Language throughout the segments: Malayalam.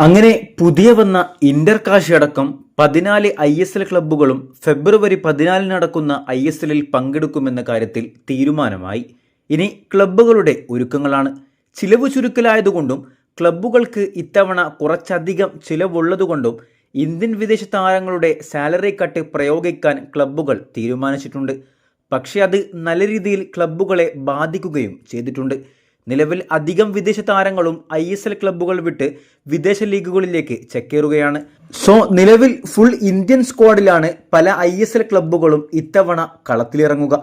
അങ്ങനെ പുതിയ വന്ന ഇന്റർകാശി അടക്കം 14 ISL ക്ലബ്ബുകളും ഫെബ്രുവരി 14 നടക്കുന്ന ISLിൽ പങ്കെടുക്കുമെന്ന കാര്യത്തിൽ തീരുമാനമായി. ഇനി ക്ലബ്ബുകളുടെ ഒരുക്കങ്ങളാണ്. ചിലവ് ചുരുക്കലായതുകൊണ്ടും ക്ലബ്ബുകൾക്ക് ഇത്തവണ കുറച്ചധികം ചിലവുള്ളതുകൊണ്ടും ഇന്ത്യൻ വിദേശ താരങ്ങളുടെ സാലറി കട്ട് പ്രയോഗിക്കാൻ ക്ലബ്ബുകൾ തീരുമാനിച്ചിട്ടുണ്ട്. പക്ഷേ അത് നല്ല രീതിയിൽ ക്ലബ്ബുകളെ ബാധിക്കുകയും ചെയ്തിട്ടുണ്ട്. നിലവിൽ അധികം വിദേശ താരങ്ങളും ISL ക്ലബ്ബുകൾ വിട്ട് വിദേശ ലീഗുകളിലേക്ക് ചേക്കേറുകയാണ്. നിലവിൽ ഫുൾ ഇന്ത്യൻ സ്ക്വാഡിലാണ് പല ISL ക്ലബ്ബുകളും ഇത്തവണ കളത്തിലിറങ്ങുക.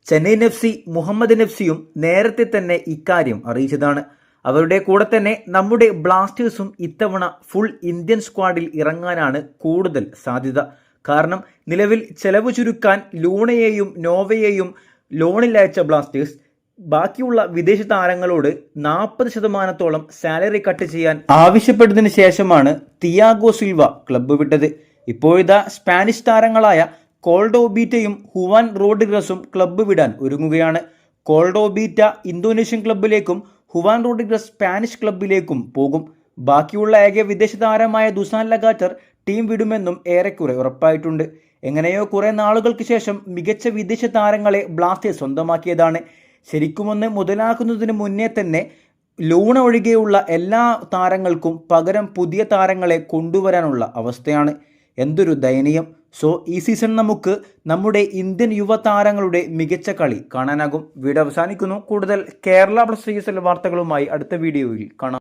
ചെന്നൈയിൻ FC, മുഹമ്മദൻ FCയും നേരത്തെ തന്നെ ഇക്കാര്യം അറിയിച്ചതാണ്. അവരുടെ കൂടെ തന്നെ നമ്മുടെ ബ്ലാസ്റ്റേഴ്സും ഇത്തവണ ഫുൾ ഇന്ത്യൻ സ്ക്വാഡിൽ ഇറങ്ങാനാണ് കൂടുതൽ സാധ്യത. കാരണം നിലവിൽ ചെലവ് ചുരുക്കാൻ ലൂണയെയും നോവയെയും ലോണിൽ അയച്ച ബ്ലാസ്റ്റേഴ്സ് ബാക്കിയുള്ള വിദേശ താരങ്ങളോട് 40% സാലറി കട്ട് ചെയ്യാൻ ആവശ്യപ്പെട്ടതിന് ശേഷമാണ് തിയാഗോ സിൽവ ക്ലബ്ബ് വിട്ടത്. ഇപ്പോഴിതാ സ്പാനിഷ് താരങ്ങളായ കോൾഡോബീറ്റയും ഹുവാൻ റോഡ്രിഗസും ക്ലബ്ബ് വിടാൻ ഒരുങ്ങുകയാണ്. കോൾഡോബീറ്റ ഇന്തോനേഷ്യൻ ക്ലബ്ബിലേക്കും ഹുവാൻ റോഡ്രിഗസ് സ്പാനിഷ് ക്ലബ്ബിലേക്കും പോകും. ബാക്കിയുള്ള ഏക വിദേശ താരമായ ദുസാൻ ലഗാറ്റർ ടീം വിടുമെന്നും ഏറെക്കുറെ ഉറപ്പായിട്ടുണ്ട്. എങ്ങനെയോ കുറെ നാളുകൾക്ക് ശേഷം മികച്ച വിദേശ താരങ്ങളെ ബ്ലാസ്റ്റേഴ്സ് സ്വന്തമാക്കിയതാണ്. ശരിക്കുമൊന്ന് മുതലാക്കുന്നതിന് മുന്നേ തന്നെ ലൂണ ഒഴികെയുള്ള എല്ലാ താരങ്ങൾക്കും പകരം പുതിയ താരങ്ങളെ കൊണ്ടുവരാനുള്ള അവസ്ഥയാണ്. എന്തൊരു ദയനീയം. ഈ സീസൺ നമുക്ക് നമ്മുടെ ഇന്ത്യൻ യുവതാരങ്ങളുടെ മികച്ച കളി കാണാനാകും. വീഡിയോ അവസാനിക്കുന്നു. കൂടുതൽ കേരള പ്ലസ് ISL വാർത്തകളുമായി അടുത്ത വീഡിയോയിൽ കാണാം.